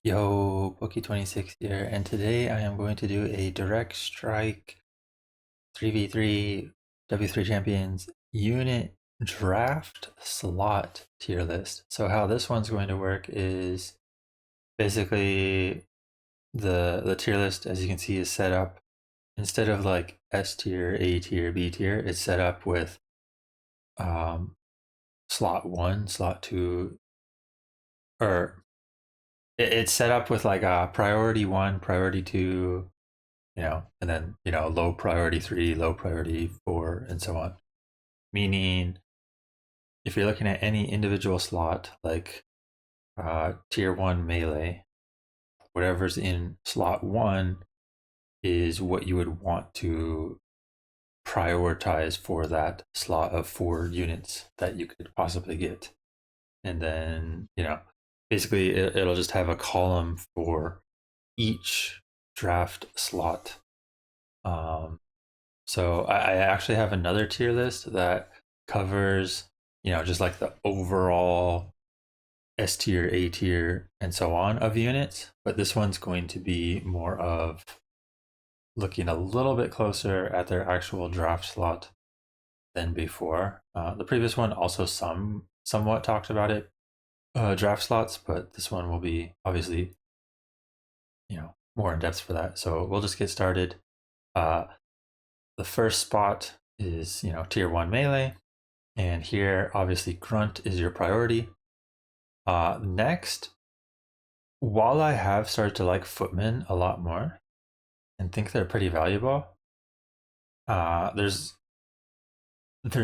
Yo, Pokey26 here, and today I am going to do a direct strike 3v3 W3 Champions unit draft slot tier list. So how this one's going to work is basically the tier list, as you can see, is set up instead of like S tier, A tier, B tier, it's set up with um, slot 1, slot 2, or it's set up with like a priority 1, priority 2, and then, low priority 3, low priority 4, and so on. Meaning, if you're looking at any individual slot, like tier 1 melee, whatever's in slot 1 is what you would want to prioritize for that slot of 4 units that you could possibly get. And then, basically it'll just have a column for each draft slot. So I actually have another tier list that covers, just like the overall S tier, A tier, and so on of units. But this one's going to be more of looking a little bit closer at their actual draft slot than before. The previous one also somewhat talked about it, draft slots, but this one will be obviously, more in depth for that. So we'll just get started. The first spot is, tier 1 melee. And here, obviously, grunt is your priority. Next, while I have started to like footmen a lot more and think they're pretty valuable, there's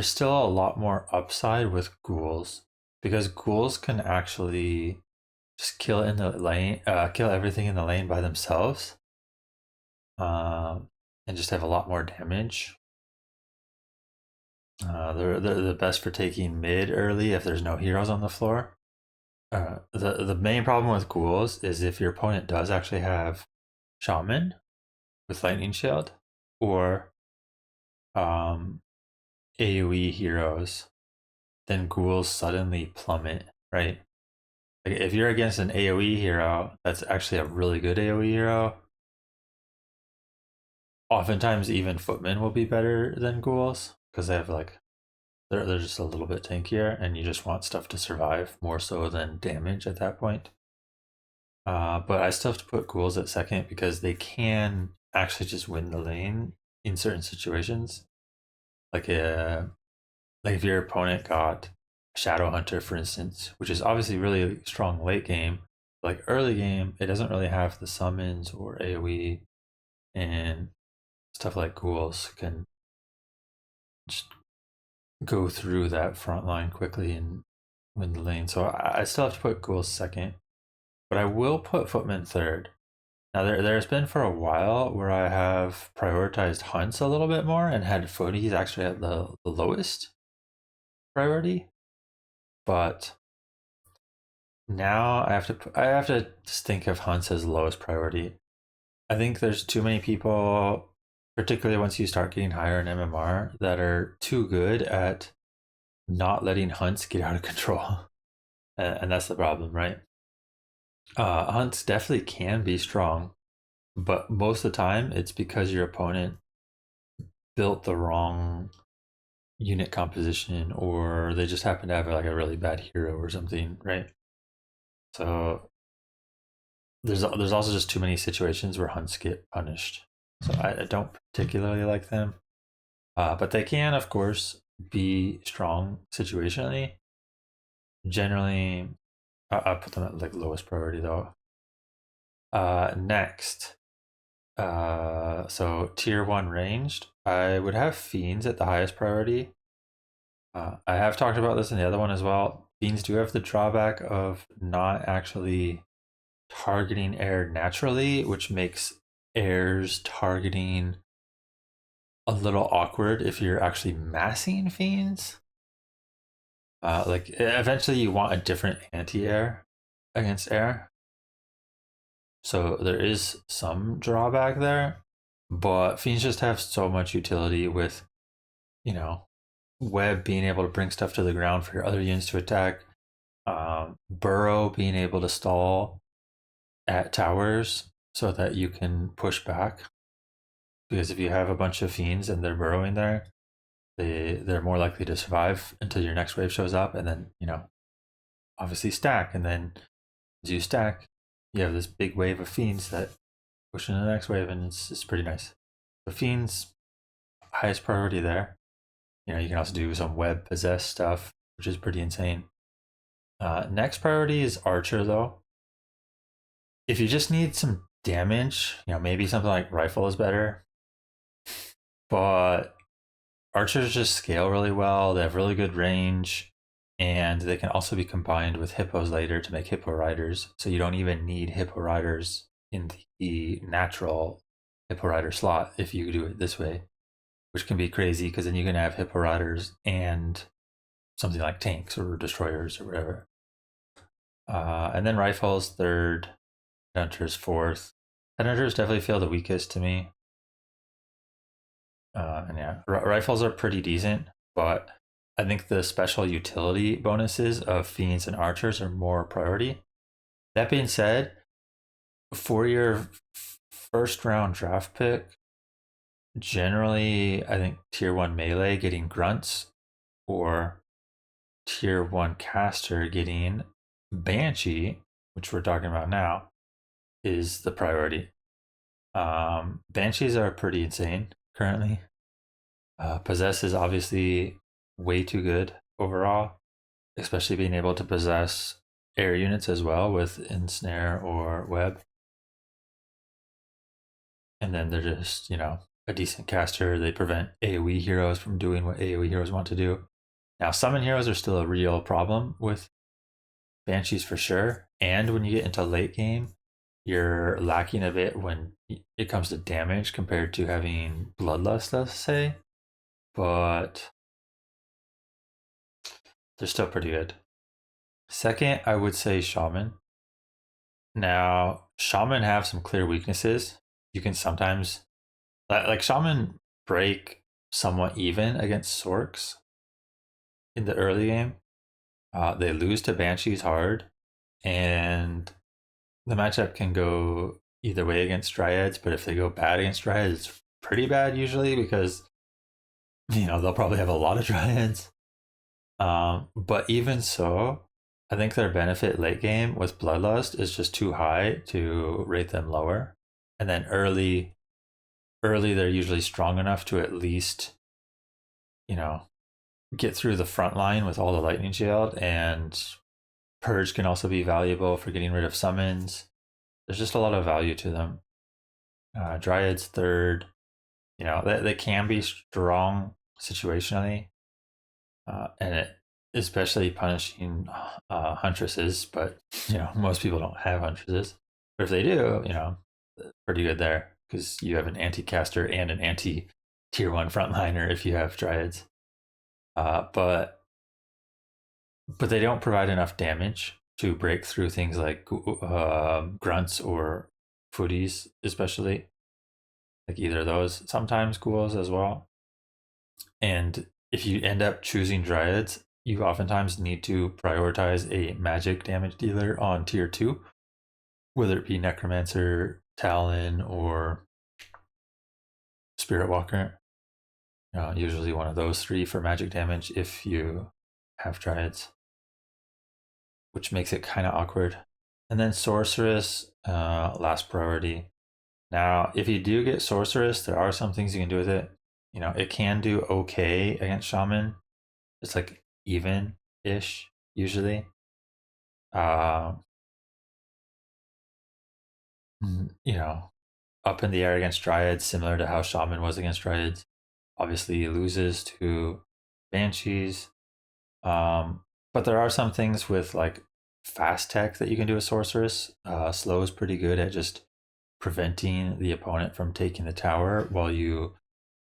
still a lot more upside with ghouls, because ghouls can actually just kill in the lane, kill everything in the lane by themselves, and just have a lot more damage. They're the best for taking mid early if there's no heroes on the floor. The main problem with ghouls is if your opponent does actually have shaman with lightning shield or AoE heroes, then ghouls suddenly plummet, right? Like if you're against an AoE hero that's actually a really good AoE hero, oftentimes even footmen will be better than ghouls because they have like they're just a little bit tankier, and you just want stuff to survive more so than damage at that point. But I still have to put ghouls at second because they can actually just win the lane in certain situations. Like if your opponent got Shadow Hunter, for instance, which is obviously really strong late game. Like early game, it doesn't really have the summons or AoE, and stuff like ghouls can just go through that front line quickly and win the lane. So I still have to put ghouls second, but I will put footmen third. Now there's been for a while where I have prioritized hunts a little bit more and had foodies actually at the lowest priority, but now I have to just think of hunts as lowest priority. I think there's too many people, particularly once you start getting higher in MMR, that are too good at not letting hunts get out of control. And that's the problem, right? Hunts definitely can be strong, but most of the time it's because your opponent built the wrong unit composition, or they just happen to have like a really bad hero or something, right? So there's also just too many situations where hunts get punished. So I don't particularly like them, but they can, of course, be strong situationally. Generally, I put them at like lowest priority though. Next, so tier 1 ranged, I would have fiends at the highest priority. I have talked about this in the other one as well. Fiends do have the drawback of not actually targeting air naturally, which makes air's targeting a little awkward if you're actually massing fiends. Like eventually you want a different anti-air against air. So there is some drawback there, but fiends just have so much utility with, web being able to bring stuff to the ground for your other units to attack, burrow being able to stall at towers so that you can push back. Because if you have a bunch of fiends and they're burrowing there, they're more likely to survive until your next wave shows up, and then obviously stack, and then as you stack, you have this big wave of fiends that push into the next wave, and it's pretty nice. The fiends, highest priority there. You can also do some web possess stuff, which is pretty insane. Next priority is archer, though. If you just need some damage, maybe something like rifle is better. But archers just scale really well. They have really good range, and they can also be combined with hippos later to make hippo riders. So you don't even need hippo riders in the natural hippo rider slot if you do it this way, which can be crazy because then you can have hippo riders and something like tanks or destroyers or whatever. And then rifles third, hunters fourth. Hunters definitely feel the weakest to me. And yeah, rifles are pretty decent, but I think the special utility bonuses of fiends and archers are more priority. That being said, for your first round draft pick, generally I think tier 1 melee getting grunts or tier 1 caster getting banshee, which we're talking about now, is the priority. Banshees are pretty insane currently. Possess is obviously way too good overall, especially being able to possess air units as well with ensnare or web. And then they're just, a decent caster. They prevent AoE heroes from doing what AoE heroes want to do. Now, summon heroes are still a real problem with Banshees for sure. And when you get into late game, you're lacking a bit when it comes to damage compared to having Bloodlust, let's say. But they're still pretty good. Second, I would say Shaman. Now, Shaman have some clear weaknesses. You can sometimes, like Shaman break somewhat even against Sorks in the early game. They lose to Banshees hard, and the matchup can go either way against Dryads, but if they go bad against Dryads, it's pretty bad usually because, they'll probably have a lot of Dryads. But even so, I think their benefit late game with Bloodlust is just too high to rate them lower. And then early they're usually strong enough to at least, get through the front line with all the lightning shield, and Purge can also be valuable for getting rid of summons. There's just a lot of value to them. Dryads third, they can be strong situationally, and it especially punishing huntresses, but most people don't have huntresses. But if they do, pretty good there because you have an anti-caster and an anti-tier 1 frontliner if you have Dryads. But they don't provide enough damage to break through things like grunts or footies, especially. Like either of those. Sometimes ghouls as well. And if you end up choosing Dryads, you oftentimes need to prioritize a magic damage dealer on tier 2, whether it be Necromancer, Talon, or Spirit Walker. Usually one of those 3 for magic damage if you have Dryads, which makes it kind of awkward. And then Sorceress, last priority. Now, if you do get Sorceress, there are some things you can do with it. It can do okay against Shaman. It's like even-ish, usually. Up in the air against Dryads, similar to how Shaman was against Dryads. Obviously, he loses to Banshees. But there are some things with like fast tech that you can do with Sorceress. Slow is pretty good at just preventing the opponent from taking the tower while you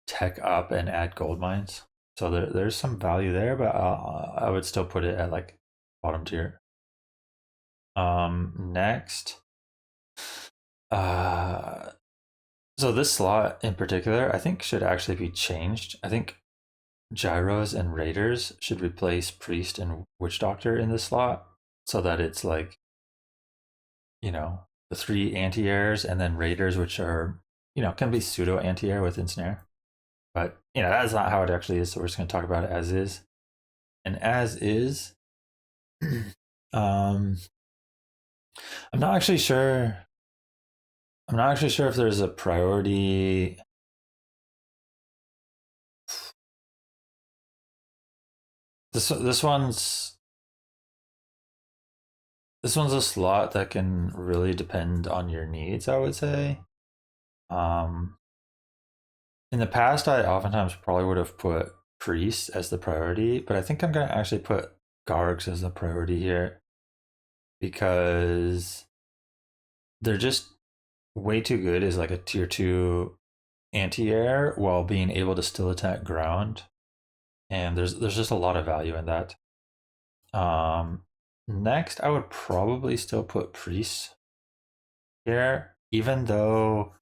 tech up and add gold mines. So there's some value there, but I would still put it at like bottom tier. Next, so this slot in particular, I think should actually be changed. I think Gyros and Raiders should replace Priest and Witch Doctor in this slot so that it's like, the 3 anti-airs, and then raiders, which are, can be pseudo anti-air with ensnare. But, that's not how it actually is, so we're just going to talk about it as is. And as is, I'm not actually sure. I'm not actually sure if there's a priority. This one's a slot that can really depend on your needs, I would say. In the past, I oftentimes probably would have put priests as the priority, but I think I'm going to actually put Gargs as the priority here because they're just way too good as like a tier 2 anti-air while being able to still attack ground. And there's just a lot of value in that. Next, I would probably still put priests here, even though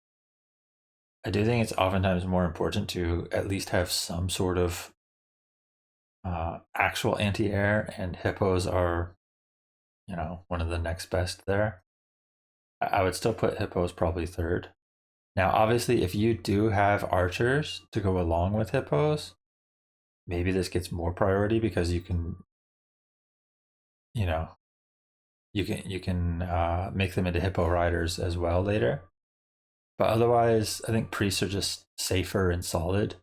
I do think it's oftentimes more important to at least have some sort of actual anti-air, and hippos are, one of the next best there. I would still put hippos probably third. Now, obviously, if you do have archers to go along with hippos, maybe this gets more priority because you can, make them into hippo riders as well later. But otherwise, I think priests are just safer and solid.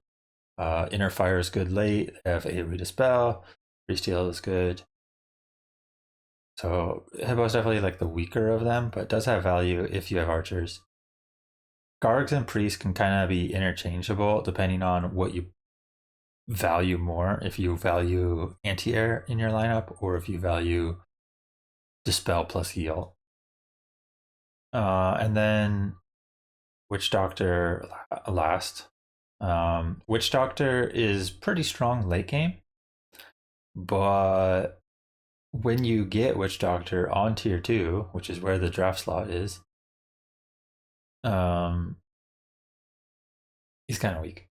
Inner fire is good late. They have AoE dispel. Priest heal is good. So hippo is definitely like the weaker of them, but does have value if you have archers. Gargs and priests can kind of be interchangeable depending on what you value more. If you value anti-air in your lineup, or if you value dispel plus heal. And then Witch Doctor last. Witch Doctor is pretty strong late game, but when you get Witch Doctor on tier 2, which is where the draft slot is, he's kind of weak.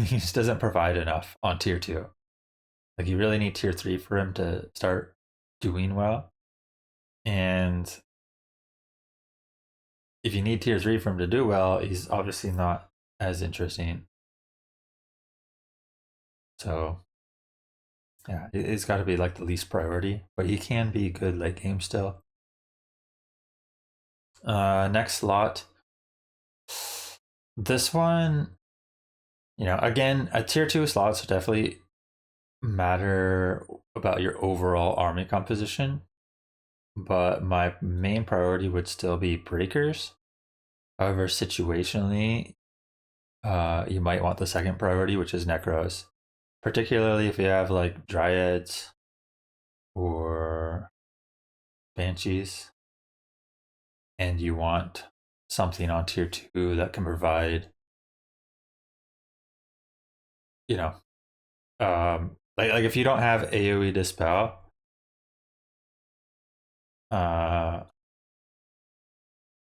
He just doesn't provide enough on tier 2. Like, you really need tier 3 for him to start doing well. And if you need tier 3 for him to do well, he's obviously not as interesting. So, yeah, it's got to be like the least priority, but he can be good late game still. Next slot. This one, again, a tier 2 slots definitely matter about your overall army composition, but my main priority would still be breakers. However, situationally, you might want the second priority, which is necros, particularly if you have like dryads or banshees and you want something on tier 2 that can provide, like if you don't have AoE dispel,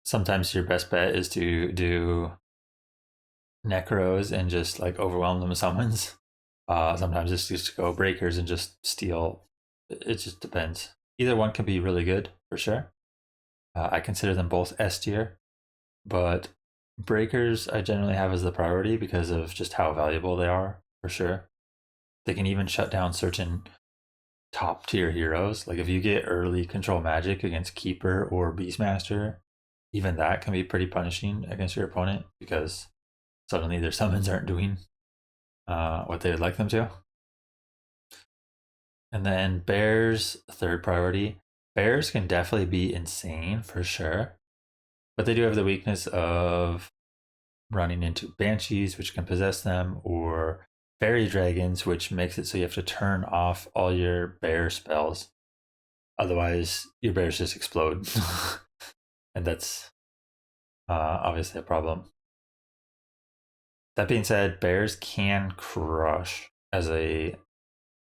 sometimes your best bet is to do necros and just like overwhelm them with summons. Sometimes it's just go breakers and just steal. It just depends. Either one can be really good for sure. I consider them both S tier, but breakers I generally have as the priority because of just how valuable they are for sure. They can even shut down certain top tier heroes. Like if you get early control magic against Keeper or Beastmaster, even that can be pretty punishing against your opponent because suddenly their summons aren't doing what they would like them to. And then bears, third priority. Bears can definitely be insane for sure, but they do have the weakness of running into banshees, which can possess them, or fairy dragons, which makes it so you have to turn off all your bear spells. Otherwise, your bears just explode. And that's obviously a problem. That being said, bears can crush as a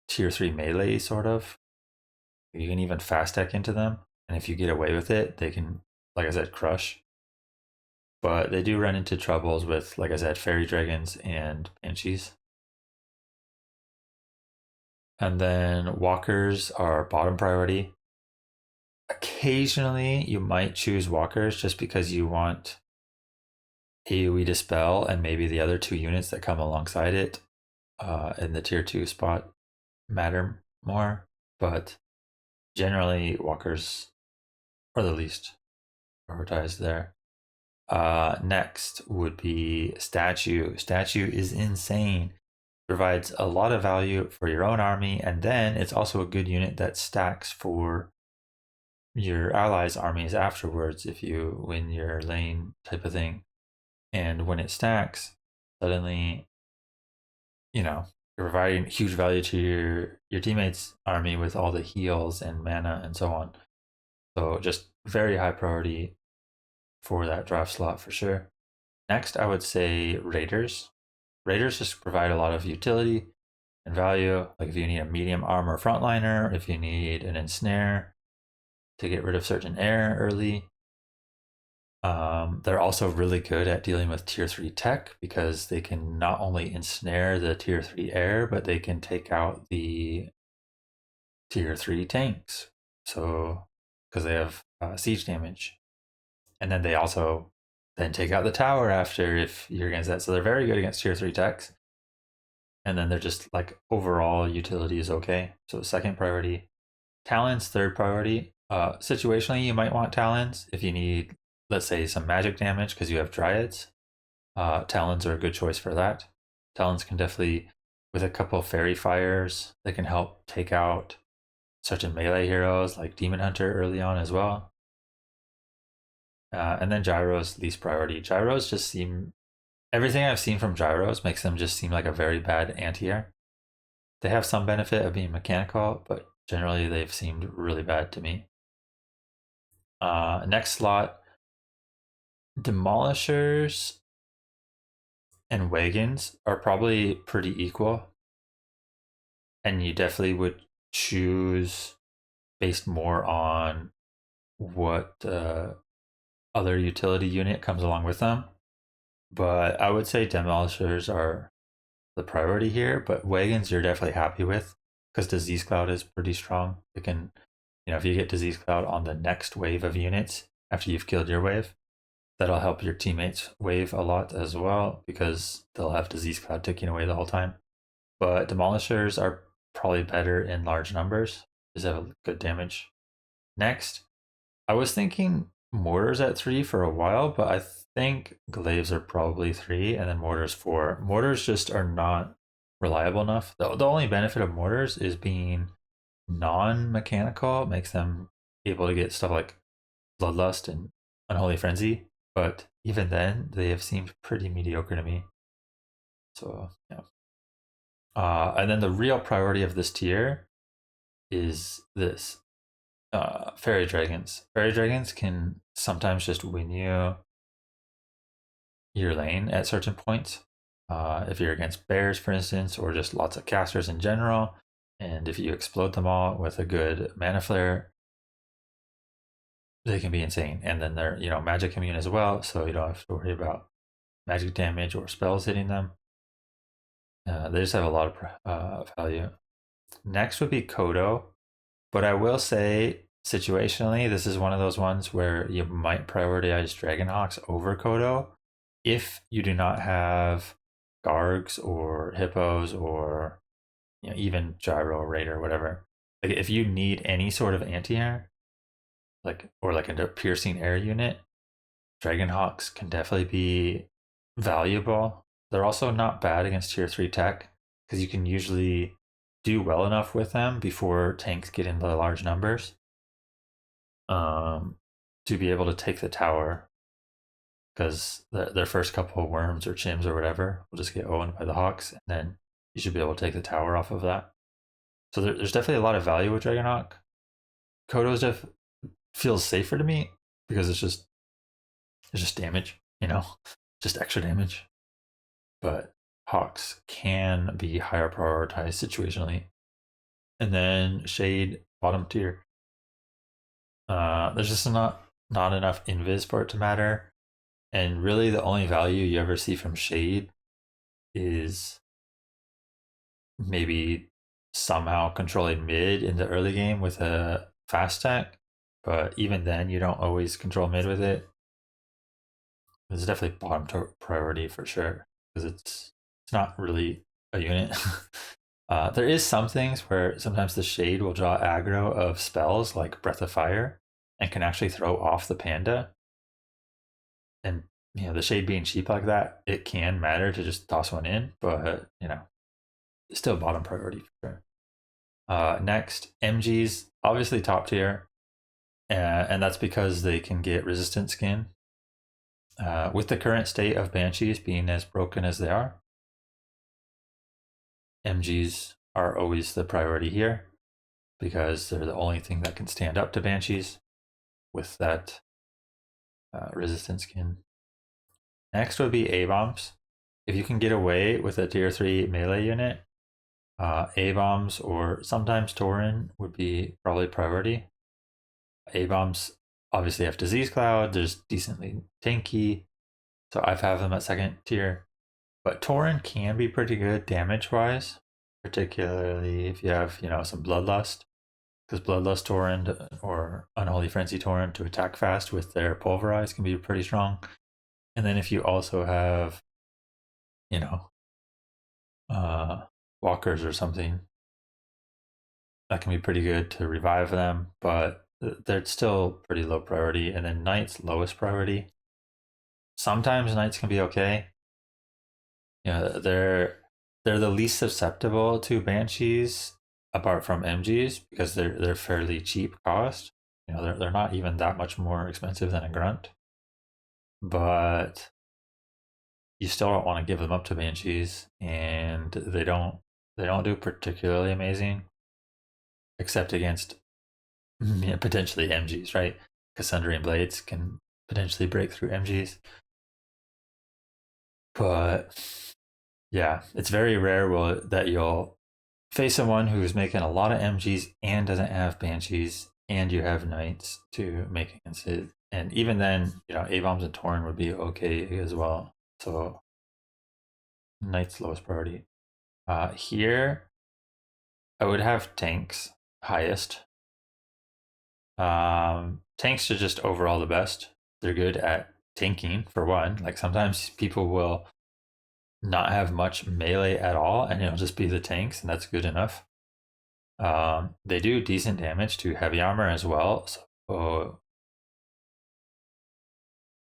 tier 3 melee, sort of. You can even fast tech into them, and if you get away with it, they can, like I said, crush. But they do run into troubles with, like I said, fairy dragons and banshees. And then walkers are bottom priority. Occasionally, you might choose walkers just because you want AoE Dispel and maybe the other two units that come alongside it in the tier 2 spot matter more. But generally, walkers are the least prioritized there. Next would be Statue. Statue is insane. Provides a lot of value for your own army, and then it's also a good unit that stacks for your allies' armies afterwards if you win your lane type of thing. And when it stacks, suddenly, you're providing huge value to your teammates' army with all the heals and mana and so on. So just very high priority for that draft slot for sure. Next, I would say Raiders. Raiders just provide a lot of utility and value. Like if you need a medium armor frontliner, if you need an ensnare to get rid of certain air early. They're also really good at dealing with tier 3 tech because they can not only ensnare the tier 3 air, but they can take out the tier 3 tanks. So, because they have siege damage. And then they also then take out the tower after if you're against that. So they're very good against tier 3 techs. And then they're just like overall utility is okay. So second priority. Talons, third priority. Situationally, you might want Talons if you need, let's say, some magic damage because you have Dryads. Talons are a good choice for that. Talons can definitely, with a couple fairy fires, they can help take out certain melee heroes like Demon Hunter early on as well. And then Gyros, least priority. Gyros just seem, everything I've seen from Gyros makes them just seem like a very bad anti-air. They have some benefit of being mechanical, but generally they've seemed really bad to me. Next slot, Demolishers and Wagons are probably pretty equal. And you definitely would choose based more on what other utility unit comes along with them. But I would say Demolishers are the priority here, but Wagons you're definitely happy with because Disease Cloud is pretty strong. It can, if you get Disease Cloud on the next wave of units after you've killed your wave, that'll help your teammates' wave a lot as well because they'll have Disease Cloud ticking away the whole time. But Demolishers are probably better in large numbers, just have good damage. Next, I was thinking Mortars at 3 for a while, but I think Glaives are probably 3 and then Mortars 4. Mortars just are not reliable enough. The only benefit of Mortars is being non-mechanical. It makes them able to get stuff like Bloodlust and Unholy Frenzy, but even then, they have seemed pretty mediocre to me. So, yeah. And then the real priority of this tier is this. Fairy Dragons. Fairy Dragons can sometimes just win you your lane at certain points. If you're against bears, for instance, or just lots of casters in general, and if you explode them all with a good mana flare, they can be insane. And then they're magic immune as well, so you don't have to worry about magic damage or spells hitting them. They just have a lot of value. Next would be Kodo, but I will say situationally, this is one of those ones where you might prioritize Dragonhawks over Kodo if you do not have Gargs or Hippos or even Gyro Raider or whatever. Like if you need any sort of anti-air, or a piercing air unit, Dragonhawks can definitely be valuable. They're also not bad against tier 3 tech because you can usually do well enough with them before tanks get into large numbers to be able to take the tower, because their first couple of worms or chims or whatever will just get owned by the Hawks, and then you should be able to take the tower off of that. So there's definitely a lot of value with Dragonhawk. Kodo's feels safer to me because it's just damage, just extra damage. But Hawks can be higher prioritized situationally. And then Shade, bottom tier. There's just not enough invis for it to matter. And really the only value you ever see from Shade is maybe somehow controlling mid in the early game with a fast tech. but even then, you don't always control mid with it. It's definitely bottom priority for sure because it's not really a unit. There is some things where sometimes the shade will draw aggro of spells like Breath of Fire and can actually throw off the panda. And the shade being cheap like that, it can matter to just toss one in, but it's still bottom priority for sure. Next, MGs, obviously top tier, and that's because they can get resistant skin. With the current state of Banshees being as broken as they are, MGs are always the priority here because they're the only thing that can stand up to Banshees with that resistant skin. Next would be A-bombs. If you can get away with a tier 3 melee unit, A-bombs or sometimes Tauren would be probably priority. A-bombs obviously have Disease Cloud, there's decently tanky, so I've had them at second tier. But Tauren can be pretty good damage-wise, particularly if you have, some Bloodlust. Because Bloodlust Tauren or Unholy Frenzy Tauren to attack fast with their Pulverize can be pretty strong. And then if you also have, Walkers or something, that can be pretty good to revive them, but they're still pretty low priority. And then Knights, lowest priority. Sometimes Knights can be okay. They're the least susceptible to Banshees apart from MGs because they're fairly cheap cost. They're not even that much more expensive than a Grunt, but you still don't want to give them up to Banshees, and they don't do particularly amazing, except against potentially MGs, right? Cassandrian Blades can potentially break through MGs, but yeah, it's very rare that you'll face someone who's making a lot of MGs and doesn't have Banshees, and you have Knights to make against it. And even then, A-bombs and Tauren would be okay as well. So Knights lowest priority. Here, I would have tanks highest. Tanks are just overall the best. They're good at tanking for one. Like sometimes people will not have much melee at all, and it'll just be the tanks, and that's good enough. They do decent damage to heavy armor as well, so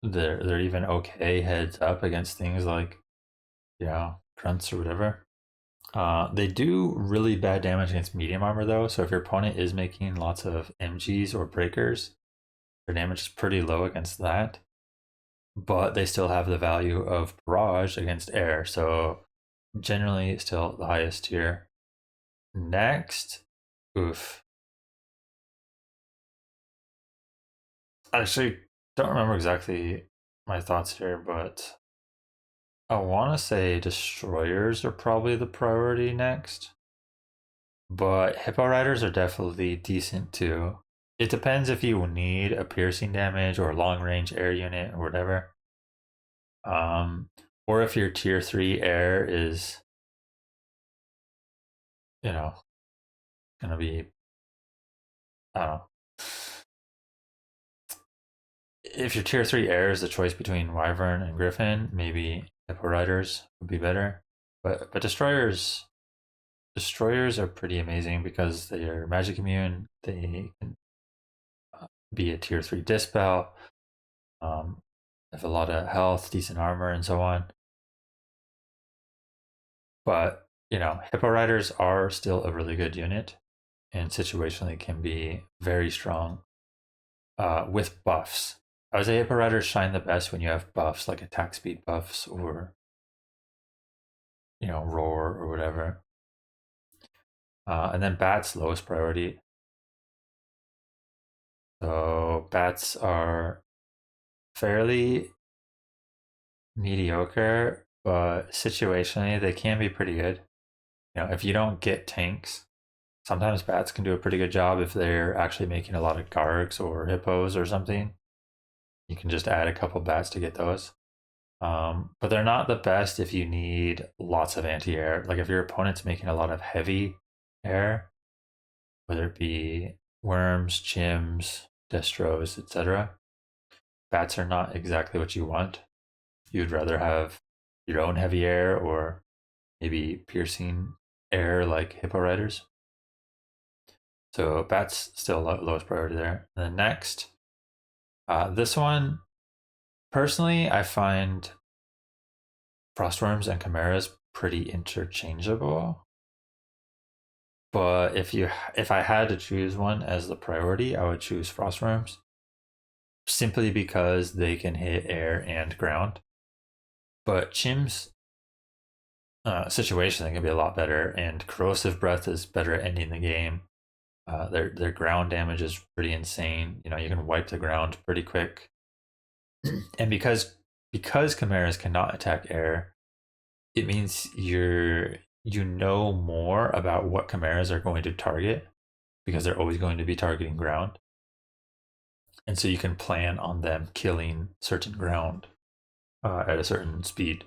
they're even okay heads up against things like grunts or whatever. They do really bad damage against medium armor though, so if your opponent is making lots of MGs or breakers, their damage is pretty low against that. But they still have the value of barrage against air, so generally still the highest tier. Next, oof. I actually don't remember exactly my thoughts here, but I want to say destroyers are probably the priority next. But Hippo Riders are definitely decent too. It depends if you need a piercing damage or long range air unit or whatever. Or if your tier 3 air is, gonna be, I don't know. If your tier 3 air is the choice between Wyvern and Griffin, maybe Hippo Riders would be better. But destroyers are pretty amazing because they are magic immune. They can be a tier 3 dispel. Have a lot of health, decent armor, and so on. But Hippo Riders are still a really good unit, and situationally can be very strong with buffs. I would say Hippo Riders shine the best when you have buffs like attack speed buffs or roar or whatever. And then bats lowest priority. So bats are fairly mediocre, but situationally they can be pretty good. If you don't get tanks, sometimes bats can do a pretty good job if they're actually making a lot of Gargs or Hippos or something. You can just add a couple bats to get those. But they're not the best if you need lots of anti-air. Like if your opponent's making a lot of heavy air, whether it be worms, chims, destros, etc. Bats are not exactly what you want. You'd rather have your own heavy air or maybe piercing air like hippo riders. So bats still lowest priority there. And then next, this one, personally, I find frostworms and chimeras pretty interchangeable. But if I had to choose one as the priority, I would choose frostworms, simply because they can hit air and ground. But Chim's situation can be a lot better, and corrosive breath is better at ending the game. Their ground damage is pretty insane. You know, you can wipe the ground pretty quick, and because chimeras cannot attack air, it means you know more about what chimeras are going to target, because they're always going to be targeting ground, and so you can plan on them killing certain ground at a certain speed.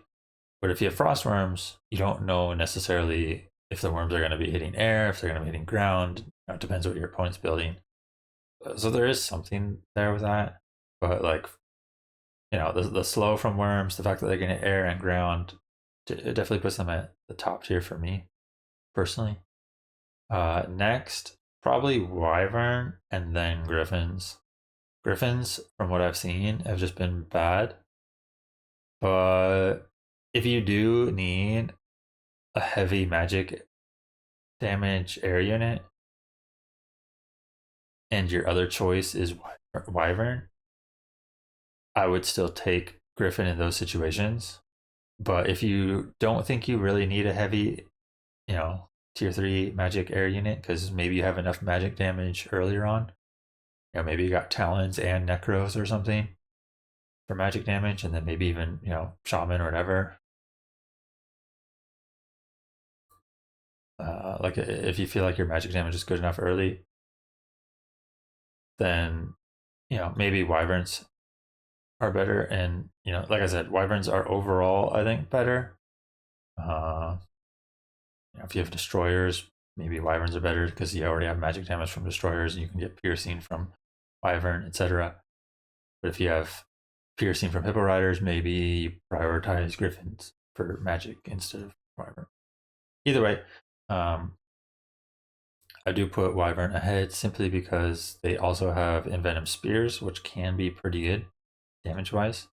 But if you have frostworms, you don't know necessarily if the worms are going to be hitting air, if they're going to be hitting ground. It depends what your opponent's building. So there is something there with that. But like, you know, the slow from worms, the fact that they're going to hit air and ground, it definitely puts them at the top tier for me, personally. Next, probably wyvern and then griffins. Griffins, from what I've seen, have just been bad. But if you do need a heavy magic damage air unit and your other choice is wyvern, I would still take griffin in those situations. But if you don't think you really need a heavy, you know, tier 3 magic air unit, because maybe you have enough magic damage earlier on, you know, maybe you got talons and necros or something for magic damage, and then maybe even, you know, shaman or whatever. Like if you feel like your magic damage is good enough early, then, you know, maybe wyverns are better. And, you know, like I said, wyverns are overall, I think, better. You know, if you have destroyers, maybe wyverns are better because you already have magic damage from destroyers and you can get piercing from wyvern, etc. But if you have piercing from hippo riders, maybe you prioritize griffins for magic instead of wyvern. Either way, I do put wyvern ahead simply because they also have envenom spears, which can be pretty good damage wise.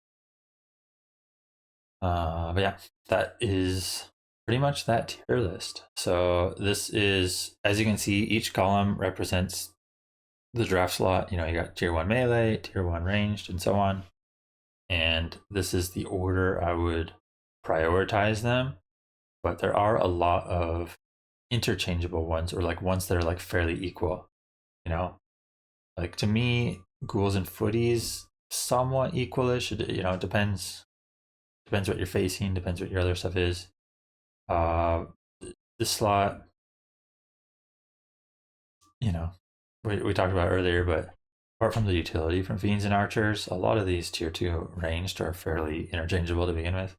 But yeah, that is pretty much that tier list. So this is, as you can see, each column represents the draft slot. You know, you got tier 1 melee, tier 1 ranged, and so on. And this is the order I would prioritize them. But there are a lot of interchangeable ones, or like ones that are like fairly equal. You know, like to me, ghouls and footies somewhat equalish. You know, it depends what you're facing, depends what your other stuff is. This slot, you know, we talked about earlier, but apart from the utility from fiends and archers, a lot of these tier 2 ranged are fairly interchangeable to begin with.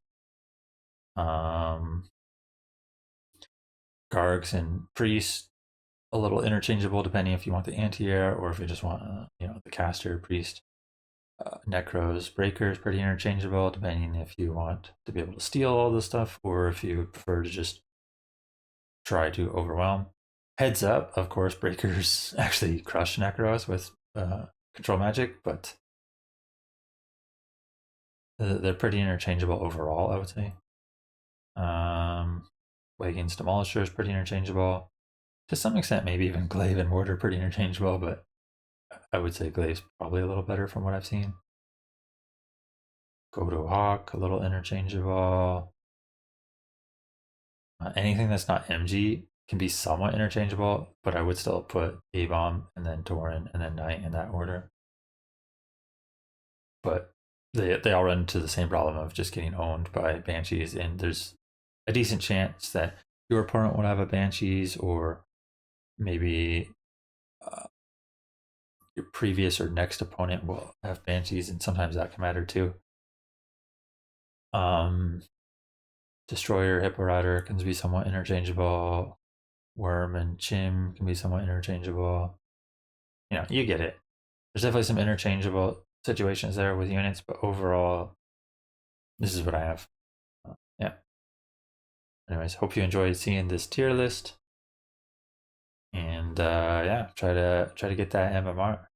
Gargs and priests, a little interchangeable depending if you want the anti-air or if you just want, you know, the caster priest. Necros, breakers, pretty interchangeable depending if you want to be able to steal all this stuff or if you prefer to just try to overwhelm. Heads up, of course, breakers actually crush necros with control magic, but they're pretty interchangeable overall, I would say. Wagons, Demolisher is pretty interchangeable. To some extent, maybe even Glaive and Mortar pretty interchangeable, but I would say Glaive's probably a little better from what I've seen. Godo Hawk, a little interchangeable. Anything that's not MG can be somewhat interchangeable, but I would still put A-Bomb and then Tauren and then Knight in that order. But they all run into the same problem of just getting owned by Banshees, and there's a decent chance that your opponent will have a Banshees, or maybe your previous or next opponent will have Banshees, and sometimes that can matter too. Destroyer, Hippo Rider can be somewhat interchangeable. Worm and Chim can be somewhat interchangeable. You know, you get it. There's definitely some interchangeable situations there with units, but overall, this is what I have. Yeah. Anyways, hope you enjoyed seeing this tier list, and yeah, try to get that MMR.